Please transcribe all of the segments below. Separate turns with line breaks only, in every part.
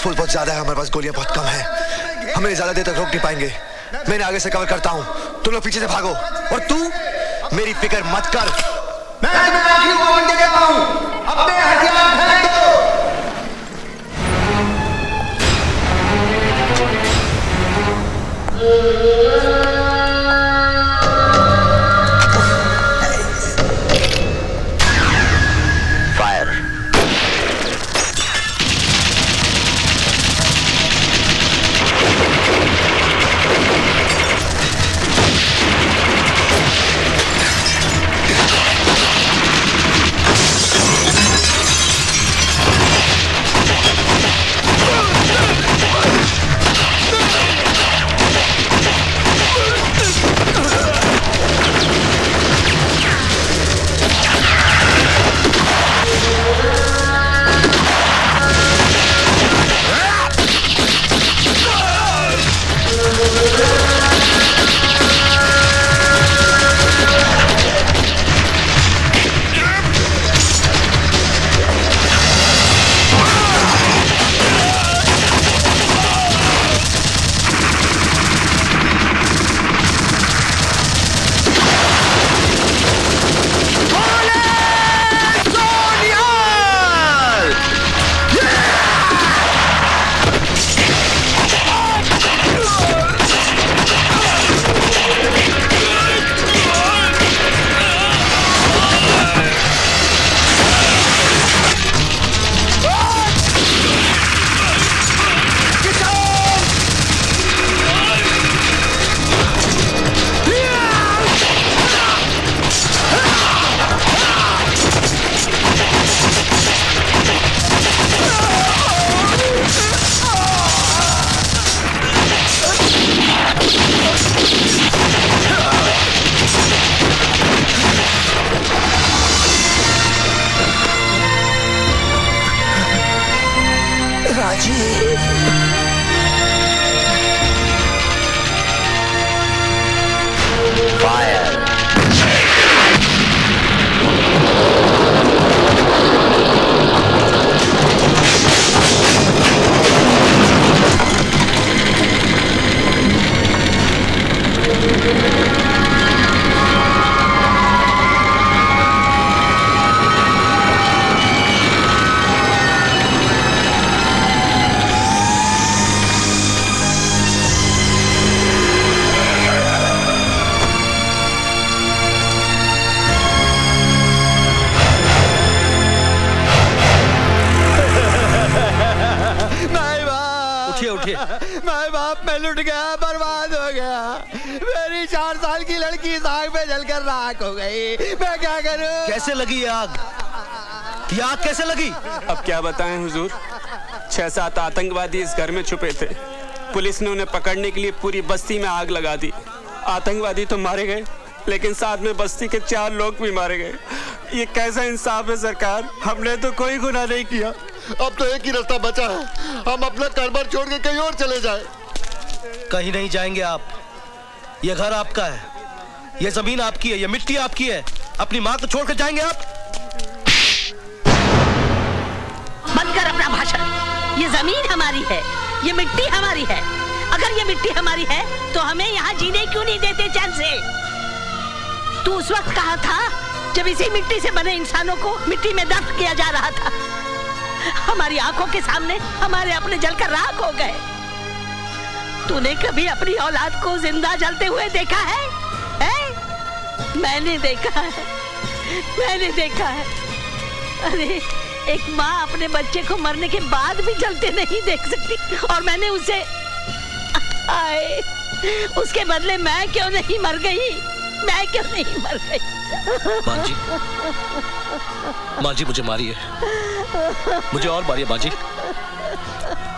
Peaceful बहुत ज्यादा है, हमारे पास गोलियां बहुत कम है, हमें ज्यादा देर तक रोक नहीं पाएंगे। मैं आगे से कवर करता हूँ, तुम लोग पीछे से भागो। और तू मेरी फिक्र मत कर,
मैं तुम्हें आखिरी वार्निंग दे देता हूँ, अपने हथियार फेंक दो।
मैं बाप मैं लुट गया, बर्बाद हो गया। मेरी 4 साल की लड़की इस आग में जलकर राख हो गई। मैं क्या करूं?
कैसे लगी ये आग? ये आग कैसे लगी?
अब क्या बताएं हुजूर, 6-7 आतंकवादी इस घर में छुपे थे। पुलिस ने उन्हें पकड़ने के लिए पूरी बस्ती में आग लगा दी। आतंकवादी तो मारे गए, लेकिन साथ में बस्ती के 4 लोग भी मारे गए। ये कैसा इंसाफ है सरकार? हमने तो कोई गुनाह नहीं किया।
अब तो एक ही रास्ता बचा है, हम अपना कारोबार छोड़ के कहीं और चले जाएं।
कहीं नहीं जाएंगे आप। ये घर आपका है, ये जमीन आपकी है, ये मिट्टी आपकी है। अपनी माँ को छोड़ कर जाएंगे आप?
बंद कर अपना भाषण। ये जमीन हमारी है, ये मिट्टी हमारी है। अगर ये मिट्टी हमारी है तो हमें यहाँ जीने क्यों नहीं देते चैन से? तू उस वक्त कहा था जब इसी मिट्टी से बने इंसानों को मिट्टी में दफन किया जा रहा था। हमारी आंखों के सामने हमारे अपने जलकर राख हो गए। तूने कभी अपनी औलाद को जिंदा जलते हुए देखा है? मैंने देखा है, मैंने देखा है। अरे एक माँ अपने बच्चे को मरने के बाद भी जलते नहीं देख सकती, और मैंने उसे उसके बदले मैं क्यों नहीं मर गई? मैं क्यों नहीं मर गई?
माँ जी मुझे मारिए, मुझे और मारिए माँ जी।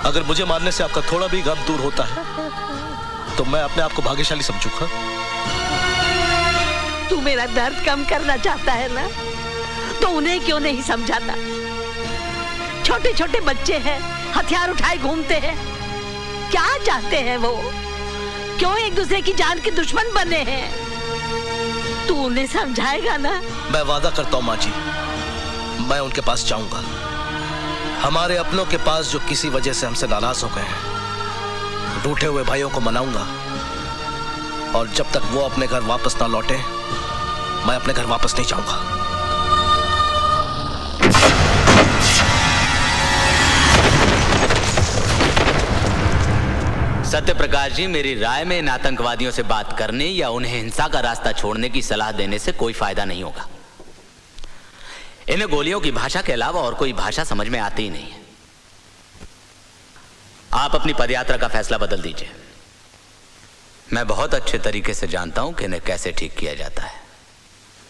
अगर मुझे मारने से आपका थोड़ा भी गम दूर होता है तो मैं अपने आप को भाग्यशाली समझूंगा।
तू मेरा दर्द कम करना चाहता है ना, तो उन्हें क्यों नहीं समझाता? छोटे छोटे बच्चे हैं, हथियार उठाए घूमते हैं। क्या चाहते हैं वो? क्यों एक दूसरे की जान के दुश्मन बने हैं? तू उन्हें समझाएगा ना?
मैं वादा करता हूँ माँ जी, मैं उनके पास जाऊंगा, हमारे अपनों के पास जो किसी वजह से हमसे नाराज हो गए हैं, रूठे हुए भाइयों को मनाऊंगा, और जब तक वो अपने घर वापस ना लौटे मैं अपने घर वापस नहीं जाऊंगा।
सत्य प्रकाश जी, मेरी राय में इन आतंकवादियों से बात करने या उन्हें हिंसा का रास्ता छोड़ने की सलाह देने से कोई फायदा नहीं होगा। इन्हें गोलियों की भाषा के अलावा और कोई भाषा समझ में आती ही नहीं है। आप अपनी पदयात्रा का फैसला बदल दीजिए। मैं बहुत अच्छे तरीके से जानता हूं कि इन्हें कैसे ठीक किया जाता है।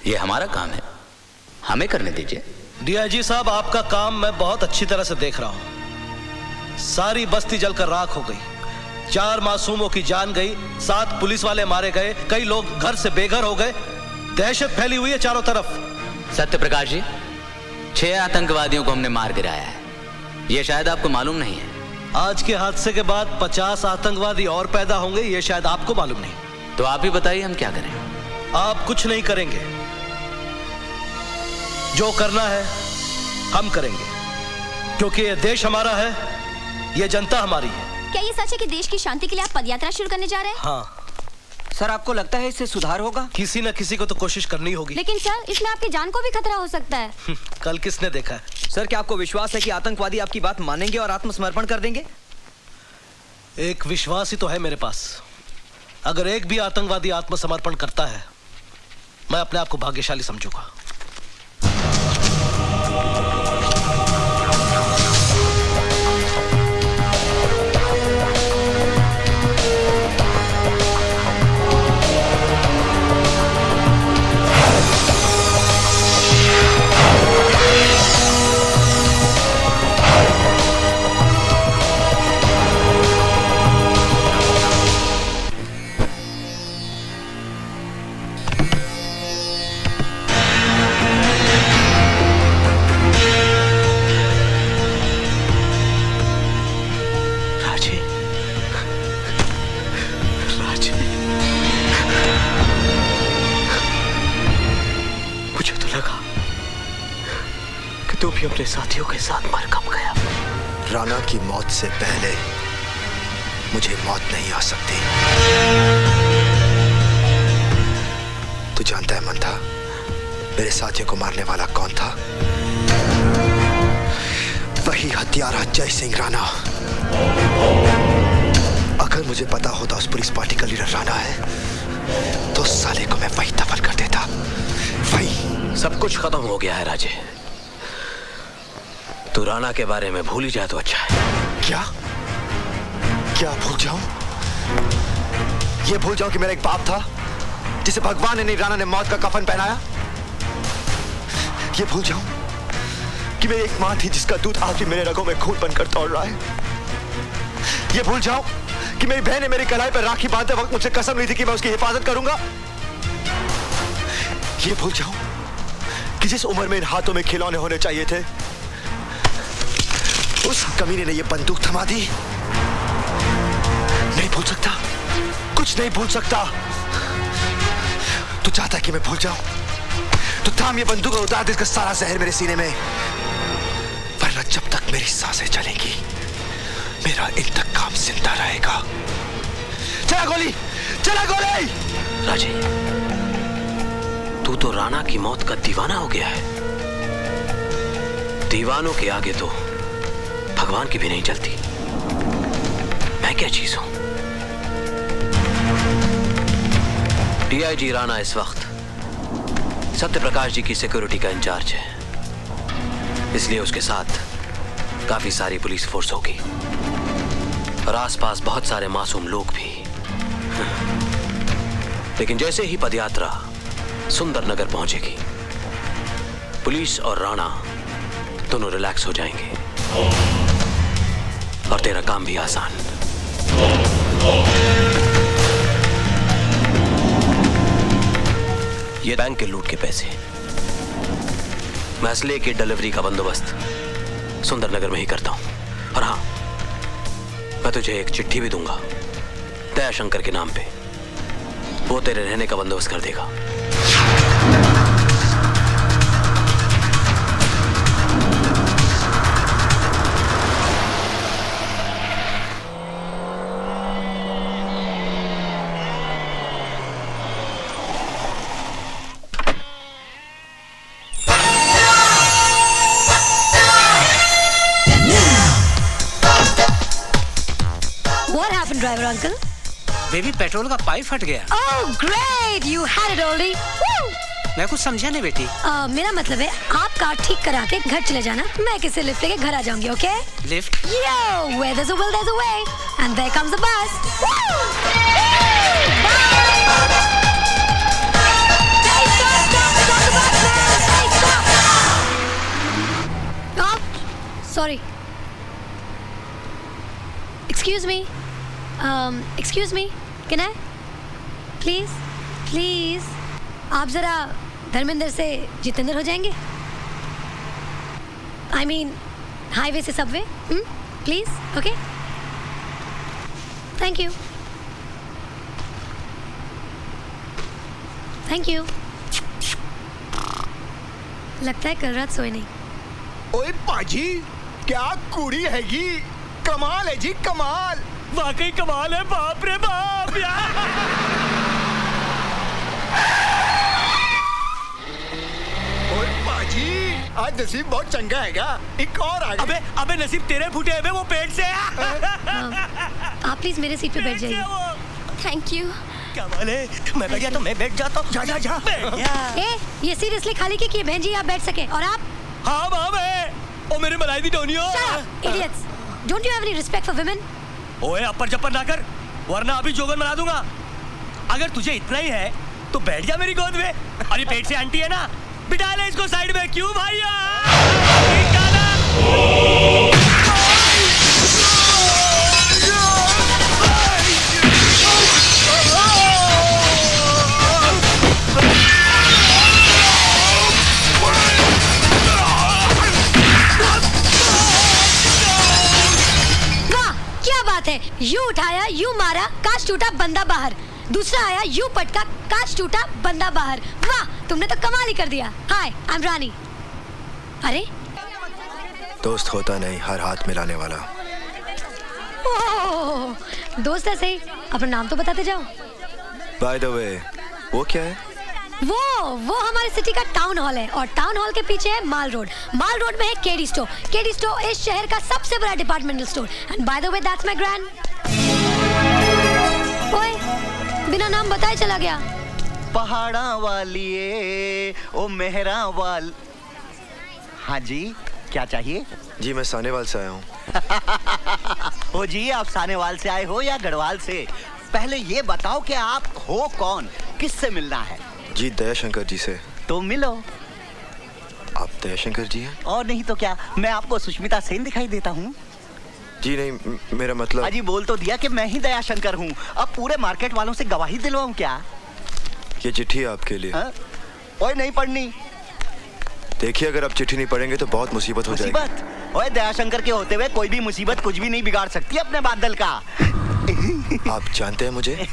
यह हमारा काम है, हमें करने दीजिए।
डीआईजी साहब, आपका काम मैं बहुत अच्छी तरह से देख रहा हूं। सारी बस्ती जलकर राख हो गई, 4 मासूमों की जान गई, 7 पुलिस वाले मारे गए, कई लोग घर से बेघर हो गए, दहशत फैली हुई है चारों तरफ।
सत्य प्रकाश जी, 6 आतंकवादियों को हमने मार गिराया है, यह शायद आपको मालूम नहीं है।
आज के हादसे के बाद 50 आतंकवादी और पैदा होंगे, यह शायद आपको मालूम नहीं।
तो आप ही बताइए हम क्या करें।
आप कुछ नहीं करेंगे, जो करना है हम करेंगे, क्योंकि ये देश हमारा है, ये जनता हमारी है।
क्या ये सच है कि देश की शांति के लिए आप पदयात्रा शुरू करने जा रहे हैं?
हाँ
सर, आपको लगता है इससे सुधार होगा?
किसी न किसी को तो कोशिश करनी होगी।
लेकिन सर, इसमें आपकी जान को भी खतरा हो सकता है।
कल किसने देखा है?
सर, क्या आपको विश्वास है कि आतंकवादी आपकी बात मानेंगे और आत्मसमर्पण कर देंगे?
एक विश्वास ही तो है मेरे पास। अगर एक भी आतंकवादी आत्मसमर्पण करता है, मैं अपने आप को भाग्यशाली समझूंगा।
तू भी अपने साथियों के साथ मर कम गया। राणा की मौत से पहले मुझे मौत नहीं आ सकती। तू जानता है मंथा, मेरे साथियों को मारने वाला कौन था? वही हत्यारा जय सिंह राणा। अगर मुझे पता होता उस पुलिस पार्टी का लीडर राणा है, तो साले को मैं वही दफन कर देता। वही।
सब कुछ खत्म हो गया है राजे। तू राणा के बारे में भूल ही जाए तो अच्छा है।
क्या क्या भूल जाऊं? ये भूल जाऊं कि मेरा एक बाप था जिसे भगवान ने नहीं, राणा ने मौत का कफन पहनाया? ये भूल जाऊं कि मेरी एक मां थी जिसका दूध आज भी मेरे रगों में खून बनकर दौड़ रहा है? ये भूल जाऊं कि मेरी बहन ने मेरी कलाई पर राखी बांधते वक्त मुझसे कसम ली थी कि मैं उसकी हिफाजत करूंगा? ये भूल जाऊं कि जिस उम्र में इन हाथों में खिलौने होने चाहिए थे, उस कमीने ने ये बंदूक थमा दी? नहीं भूल सकता, कुछ नहीं भूल सकता। तू चाहता है कि मैं भूल जाऊं? तो थाम ये बंदूक और उतार दे इसका सारा जहर मेरे सीने में, वरना जब तक मेरी सांसें चलेंगी मेरा इंतकाम जिंदा रहेगा। चला गोली, चला गोली!
राजे, तू तो राणा की मौत का दीवाना हो गया है। दीवानों के आगे तो भगवान की भी नहीं चलती। मैं क्या चीज हूं? डीआईजी राणा इस वक्त सत्य प्रकाश जी की सिक्योरिटी का इंचार्ज है, इसलिए उसके साथ काफी सारी पुलिस फोर्स होगी और आसपास बहुत सारे मासूम लोग भी। लेकिन जैसे ही पदयात्रा सुंदर नगर पहुंचेगी, पुलिस और राणा दोनों रिलैक्स हो जाएंगे और तेरा काम भी आसान। ये बैंक के लूट के पैसे, मैं असले की डिलीवरी का बंदोबस्त सुंदरनगर में ही करता हूं। और हाँ, मैं तुझे एक चिट्ठी भी दूंगा दयाशंकर के नाम पे, वो तेरे रहने का बंदोबस्त कर देगा।
Driver uncle?
बेबी पेट्रोल का पाइप फट गया।
Oh great, you had it already. Woo!
मैं कुछ समझा नहीं बेटी।
मेरा मतलब है आप कार ठीक करा के घर चले जाना, मैं किसी लिफ्ट लेके घर आ जाऊंगी, okay?
Lift?
Yo, where there's a will, there's a way, and there comes the bus. Woo! Hey, stop the bus, man! Hey, stop! Oh, sorry. Excuse me, can I? Please. आप जरा धर्मेंद्र से जितेंद्र हो जाएंगे? I mean, highway से Subway, please, okay? Thank you. लगता है कल रात सोए नहीं।
ओए पाजी, क्या कुड़ी हैगी, कमाल है जी, कमाल,
वाकई कमाल है, बाप रे बाप यार।
आज नसीब बहुत चंगा हैगा, एक और आ गया।
अबे नसीब तेरे फूटे हैं, वो पेट से
आप प्लीज मेरे सीट पे बैठ जाइए।
Thank you.
कमाल है, मैं बैठ गया तो मैं बैठ जाता हूँ।
जा। ये सीरियसली खाली की बहन जी आप बैठ सके, और आप?
हाँ मैं, ओ मेरे मलाई दी Donyi.
Idiots, don't you have any respect for women?
ओए अपर चप्पर ना कर, वरना अभी जोगन बना दूंगा। अगर तुझे इतना ही है तो बैठ जा मेरी गोद में। अरे पेट से आंटी है ना, बिठा ले इसको साइड में। क्यों भैया?
वाह, क्या बात है, यू उठाया, यू मारा, कांच टूटा, बंदा बाहर। दूसरा आया, यू पटका, कांच टूटा, बंदा बाहर। वाह, तुमने तो कमाल ही कर दिया। हाय, आई एम रानी। अरे
दोस्त होता नहीं, हर हाथ मिलाने वाला।
ओह, दोस्त ऐसे ही, अपना नाम तो बताते जाओ।
बाय द वे, वो क्या है?
वो हमारे सिटी का टाउन हॉल है, और टाउन हॉल के पीछे है माल रोड। माल रोड में है केडी स्टोर। केडी स्टोर इस शहर का सबसे बड़ा departmental store. And by the way, that's my grand. ओए, बिना नाम बताए चला गया।
पहाड़ा वालिए, ओ मेहरा वाल। हाँ जी, क्या चाहिए?
जी मैं सानेवाल से आया हूँ।
ओ जी, आप सानेवाल से आए हो या गढ़वाल से? पहले ये बताओ कि आप हो कौन, किससे मिलना है?
जी दयाशंकर जी से।
तो मिलो।
आप दयाशंकर जी हैं?
और नहीं तो क्या, मैं आपको सुष्मिता सेन दिखाई देता हूँ।
जी नहीं, मेरा मतलब।
अजी बोल तो दिया कि मैं ही दयाशंकर हूँ। अब पूरे मार्केट वालों से गवाही दिलवाऊं क्या?
ये चिट्ठी है आपके लिए।
ओए नहीं पढ़नी।
देखिए, अगर आप चिट्ठी नहीं पढ़ेंगे तो बहुत मुसीबत हो जाएगी।
मुसीबत? ओए दयाशंकर के होते हुए कोई भी मुसीबत कुछ भी नहीं बिगाड़ सकती अपने बादल का।
आप जानते हैं मुझे?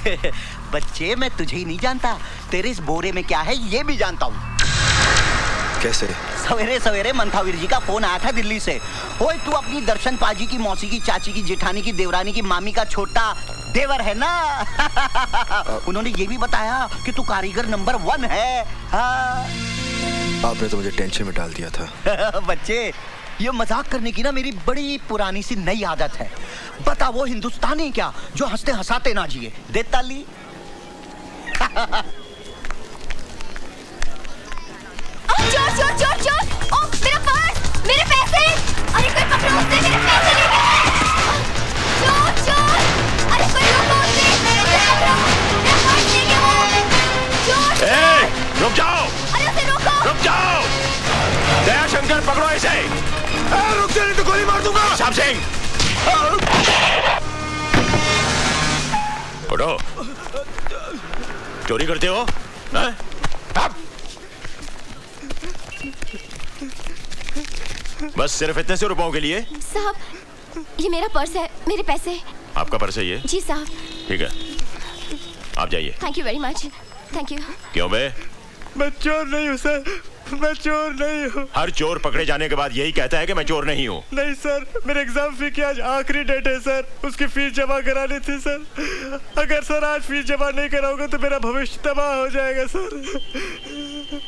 बच्चे, मैं तुझे ही नहीं जानता, तेरे इस बोरे में क्या है ये भी जानता हूँ।
कैसे?
सवेरे सवेरे मंथावीर जी का फोन आया था दिल्ली से। ओए तू अपनी दर्शन पाजी की मौसी की चाची की जेठानी की देवरानी की मामी का छोटा देवर है ना। उन्होंने ये भी बताया कि तू कारीगर नंबर 1 है। हाँ।
आपने तो मुझे टेंशन में डाल दिया था।
बच्चे, ये मजाक करने की ना मेरी बड़ी पुरानी सी नई आदत है। बता वो हिंदुस्तानी क्या जो हंसते हंसाते ना जिए। दे ताली।
चोर चोर चोर चोर! ओह, मेरा पर्स, मेरे पैसे! अरे कोई पकड़ो उसे, मेरे पैसे ले गए! चोर चोर! अरे कोई रोको उसे, उसे पकड़ो! मेरा पर्स ले गया वो! चोर!
ए, रुक जाओ!
अरे उसे रोको!
रुक जाओ! दयाशंकर पकड़ो इसे!
रुक जा, नहीं तो गोली मार दूंगा।
श्याम सिंह, उठो। चोरी करते हो? बस सिर्फ इतने से रुपयों के लिए?
साहब, ये मेरा पर्स है, मेरे पैसे।
आपका पर्स है ये?
जी साहब।
ठीक है, आप जाइए।
Thank you very much. Thank you.
क्यों बे?
मैं चोर नहीं हूँ सर, मैं चोर नहीं हूँ।
हर चोर पकड़े जाने के बाद यही कहता है कि मैं चोर नहीं हूँ।
नहीं सर, मेरे एग्जाम फी की आज आखिरी डेट है सर, उसकी फीस जमा करानी थी सर। अगर सर आज फीस जमा नहीं कराओगे तो मेरा भविष्य तबाह हो जाएगा सर।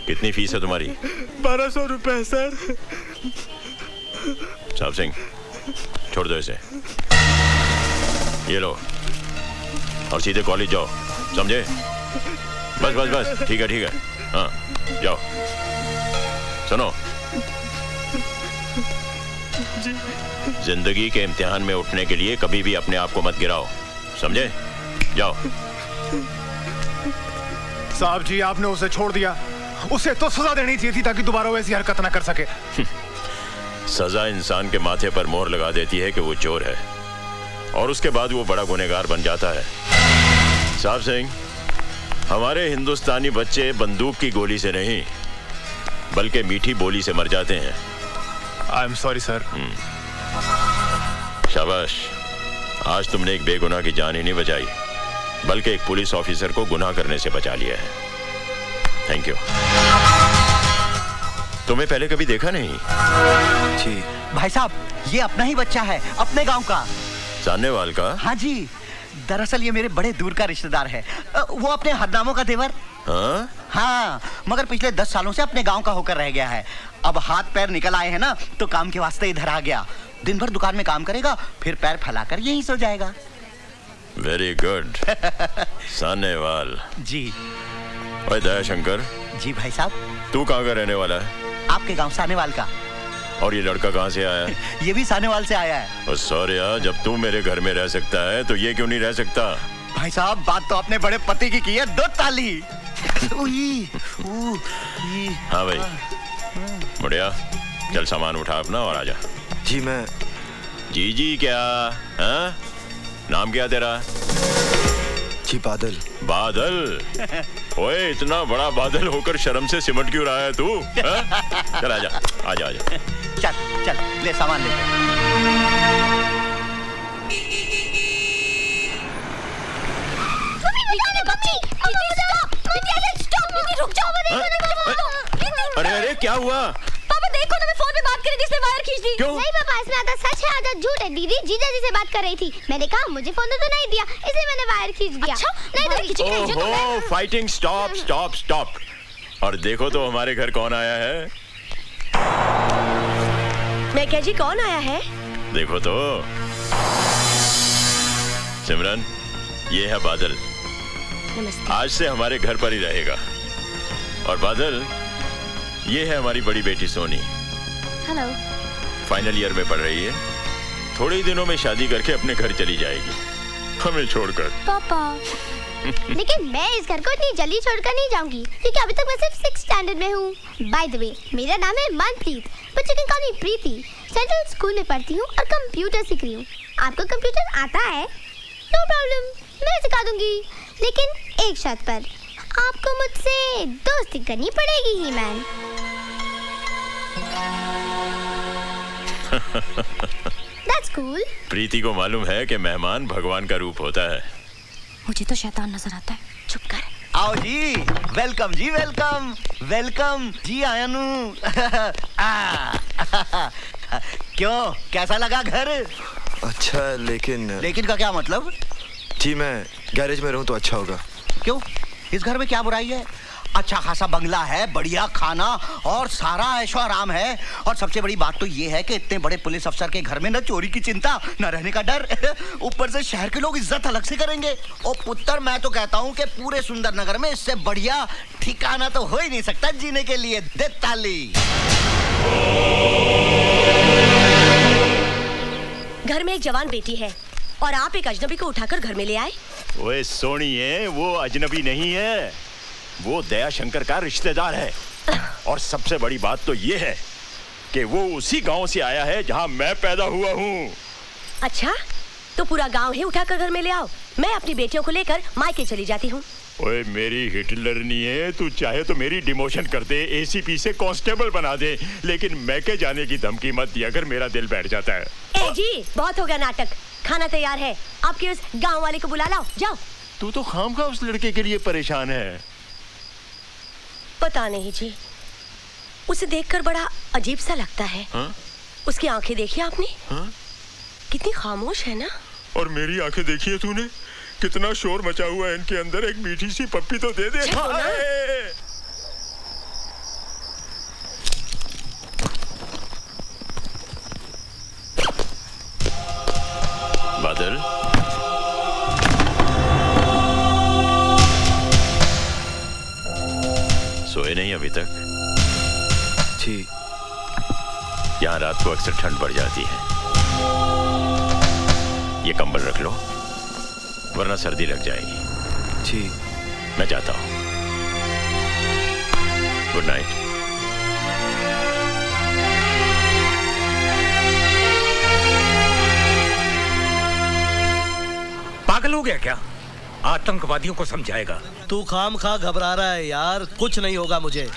कितनी फीस है तुम्हारी?
1200 रुपए सर।
साहब सिंह, छोड़ दो इसे। ये लो, और सीधे कॉलेज जाओ, समझे? बस बस बस, ठीक है, हाँ जाओ। सुनो, जिंदगी के इम्तिहान में उठने के लिए कभी भी अपने आप को मत गिराओ, समझे? जाओ।
साहब जी, आपने उसे छोड़ दिया। उसे तो सजा देनी चाहिए थी ताकि दोबारा वैसी हरकत ना कर सके।
सजा इंसान के माथे पर मोहर लगा देती है कि वो चोर है, और उसके बाद वो बड़ा गुनहगार बन जाता है। साहब सिंह, हमारे हिंदुस्तानी बच्चे बंदूक की गोली से नहीं बल्कि मीठी बोली से मर जाते हैं।
I am sorry sir.
शाबाश, आज तुमने एक बेगुनाह की जान ही नहीं बचाई बल्कि एक पुलिस ऑफिसर को गुनाह करने से बचा लिया है। Thank you. तुम्हें पहले कभी देखा नहीं?
जी भाई साहब, ये अपना ही बच्चा है, अपने गांव का।
सानेवाल का?
हाँ जी, दरअसल ये मेरे बड़े दूर का रिश्तेदार है। वो अपने हरनामों का देवर। हाँ, मगर पिछले 10 सालों से अपने गांव का होकर रह गया है। अब हाथ पैर निकल आए हैं ना, तो काम के वास्ते इधर आ गया। दिन भर दुकान में काम करेगा, फिर पैर फैलाकर यहीं सो जाएगा।
Very good. सानेवाल
जी।
ओए दयाशंकर।
जी भाई साहब।
तू कहाँ का रहने वाला है?
आपके गांव सानेवाल का।
और ये लड़का कहाँ से आया है?
ये भी सानेवाल से आया है।
सॉरी यार, जब तू मेरे घर में रह सकता है तो ये क्यों नहीं रह सकता?
भाई साहब, बात तो अपने बड़े पति की है, 2 ताली।
हाँ भाई, बढ़िया। चल सामान उठा अपना और आजा।
जी मैं।
जी क्या? हाँ? नाम क्या तेरा?
जी बादल।
बादल? ओए, इतना बड़ा बादल होकर शर्म से सिमट क्यों रहा है तू? चल आजा, आजा आजा।
चल चल, ले सामान ले।
अरे अरे, क्या हुआ?
पापा देखो ना, मैं फोन पे बात कर रही थी, इसने वायर खींच दी।
क्यों?
नहीं पापा, इसमें आधा सच है आधा झूठ है। दीदी जीजा जी से बात कर रही थी, मैंने कहा मुझे फोन तो नहीं दिया, इसलिए मैंने वायर खींच दिया। अच्छा? नहीं तो खींची तो
ओहो, फाइटिंग स्टॉप स्टॉप स्टॉप। और देखो तो हमारे घर कौन आया है?
मैं क्या जी, कौन आया है?
देखो तो। सिमरन, ये है बादल।
नमस्ते।
आज से हमारे घर पर ही रहेगा। और बादल, ये है हमारी बड़ी बेटी सोनी।
हेलो।
फाइनल ईयर में पढ़ रही है। थोड़े ही दिनों में शादी करके अपने घर चली जाएगी, हमें छोड़कर।
पापा लेकिन मैं इस घर को इतनी जल्दी छोड़कर नहीं जाऊंगी, क्योंकि अभी तक मैं सिर्फ 6th स्टैंडर्ड में हूँ। बाय द वे, मेरा नाम है Manpreet, but you can call me Preeti. Central school में पढ़ती हूँ और कंप्यूटर सीख रही हूँ। आपको कंप्यूटर आता है? नो प्रॉब्लम, मैं सिखा दूंगी, लेकिन एक शर्त पर। आपको मुझसे दोस्ती करनी पड़ेगी ही मैन। That's cool.
प्रीति को मालूम है कि मेहमान भगवान का रूप होता है।
मुझे तो शैतान नजर आता है। चुप कर।
आओ जी, वेलकम जी, वेलकम वेलकम जी आयनू। क्यों, कैसा लगा घर?
अच्छा, लेकिन
का क्या मतलब?
जी मैं गैरेज में रहूं तो अच्छा होगा।
क्यों, इस घर में क्या बुराई है? अच्छा खासा बंगला है, बढ़िया खाना और सारा ऐशो आराम है। और सबसे बड़ी बात तो ये है कि इतने बड़े पुलिस अफसर के घर में न चोरी की चिंता, न रहने का डर। ऊपर से शहर के लोग इज्जत अलग से करेंगे। और पुत्र, मैं तो कहता हूँ कि पूरे सुंदर नगर में इससे बढ़िया ठिकाना तो हो ही नहीं सकता जीने के लिए। दे ताली।
घर में एक जवान बेटी है और आप एक अजनबी को उठाकर घर में ले आए।
ओए सोनिए, वो अजनबी नहीं है, वो दयाशंकर का रिश्तेदार है। और सबसे बड़ी बात तो ये है कि वो उसी गांव से आया है जहां मैं पैदा हुआ हूँ।
अच्छा, तो पूरा गांव ही उठाकर घर में ले आओ। मैं अपनी बेटियों को लेकर मायके चली जाती हूँ।
ओए मेरी हिटलर नहीं है, तू चाहे तो मेरी डिमोशन कर दे, एसीपी से कांस्टेबल बना दे, लेकिन मैके जाने की धमकी मत दिया अगर मेरा दिल बैठ जाता है।
ए जी, बहुत हो गया नाटक। खाना तैयार है, आपके उस गांव वाले को बुला लाओ, जाओ।
तू तो खामखा उस लड़के के लिए परेशान है।
पता नहीं जी, उसे देखकर बड़ा अजीब सा लगता है। उसकी आंखें देखी आपने? कितनी खामोश है ना।
और मेरी आंखें देखी है तूने? कितना शोर मचा हुआ है इनके अंदर। एक मीठी सी पप्पी तो दे दे। बादल, सोए नहीं अभी तक?
जी।
यहाँ रात को अक्सर ठंड बढ़ जाती है। ये कंबल रख लो, वरना सर्दी लग जाएगी।
जी।
मैं जाता हूँ। Good night.
पागल हो गया क्या? आतंकवादियों को समझाएगा।
तू खाम खा घबरा रहा है यार, कुछ नहीं होगा मुझे।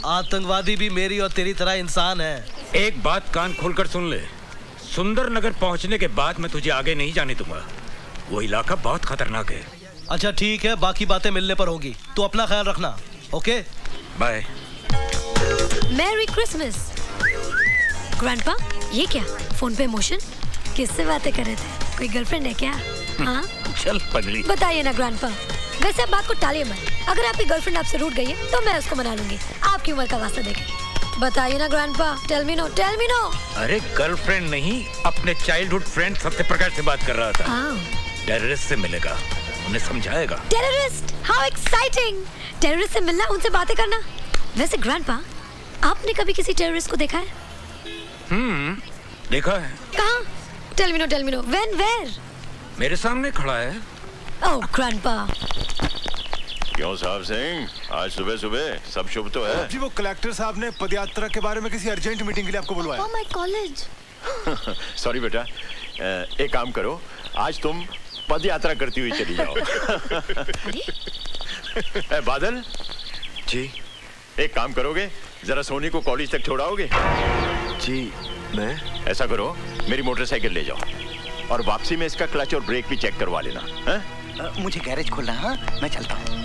आतंकवादी भी मेरी और तेरी तरह इंसान है।
एक बात कान खोलकर सुन ले, सुंदरनगर पहुंचने के बाद मैं तुझे आगे नहीं जाने दूंगा। वो इलाका बहुत खतरनाक है।
अच्छा ठीक है, बाकी बातें मिलने पर होगी। तू अपना ख्याल रखना। Okay
bye.
Merry Christmas. Grandpa, ये क्या फोन पे इमोशन? किससे बातें कर रहे थे? कोई गर्लफ्रेंड है क्या? हाँ
चल पगली,
बताइए ना ग्रैंडपा। वैसे आप बात को टालिए मत। अगर आपकी गर्लफ्रेंड आपसे रूठ गई है तो मैं उसको मना लूंगी। आपकी उम्र का वास्ता देखें। बताइए ना grandpa, tell me no, tell me no.
अरे गर्लफ्रेंड नहीं, अपने चाइल्डहुड फ्रेंड सत्यप्रकाश से बात कर रहा था। टेररिस्ट से मिलेगा, उन्हें समझाएगा।
Terrorist, how exciting. टेररिस्ट से मिलना, उनसे बातें करना। वैसे ग्रैंडपा, आपने कभी किसी टेररिस्ट को देखा है?
देखा है।
कहाँ? Tell me no, when, where?
मेरे सामने खड़ा है।
Oh grandpa.
क्यों साहब सिंह, आज सुबह सुबह सब शुभ तो है?
जी वो कलेक्टर साहब ने पदयात्रा के बारे में किसी अर्जेंट मीटिंग के लिए आपको बुलवाया।
Oh my college.
सॉरी बेटा, एक काम करो, आज तुम पद यात्रा करती हुई चली जाओ। बादल
जी।
एक काम करोगे, जरा सोनी को कॉलेज तक छोड़ाओगे?
जी। मैं
ऐसा करो, मेरी मोटरसाइकिल ले जाओ और वापसी में इसका क्लच और ब्रेक भी चेक करवा लेना।
मुझे गैरेज खोलना है। हाँ? मैं चलता हूँ।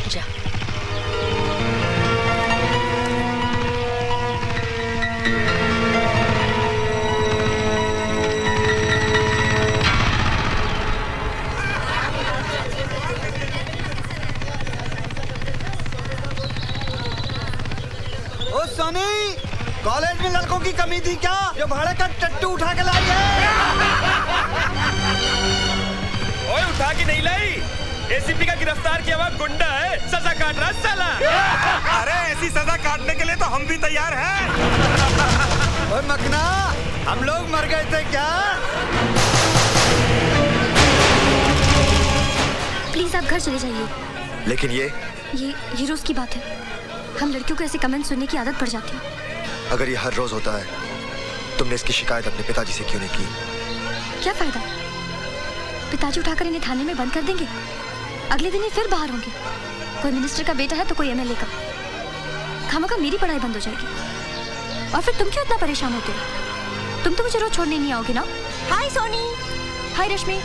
जा।
ओ सोनी, कॉलेज में लड़कों की कमी थी क्या जो भाड़े का टट्टू उठा के लाई है?
ओए उठा के नहीं लाई, एसीपी का गिरफ्तार किया हुआ गुंडा है, सजा काट रहा साला। अरे ऐसी सजा काटने के लिए तो हम भी तैयार हैं।
ओए मकना, हम लोग मर गए थे क्या?
प्लीज आप घर चले जाइए।
लेकिन
ये रोज की बात है। हम लड़कियों को ऐसे कमेंट सुनने की आदत पड़ जाती है।
अगर ये हर रोज होता है, तुमने इसकी शिकायत अपने पिताजी से क्यों नहीं की?
क्या फायदा? पिताजी उठाकर इन्हें थाने में बंद कर देंगे, अगले दिन ही फिर बाहर होंगे। कोई मिनिस्टर का बेटा है तो कोई एमएलए का। खामखा मेरी पढ़ाई बंद हो जाएगी। और फिर तुम क्यों इतना परेशान होते हो? तुम तो मुझे रोज छोड़ने नहीं आओगे ना? हाय सोनी। हाय रश्मि।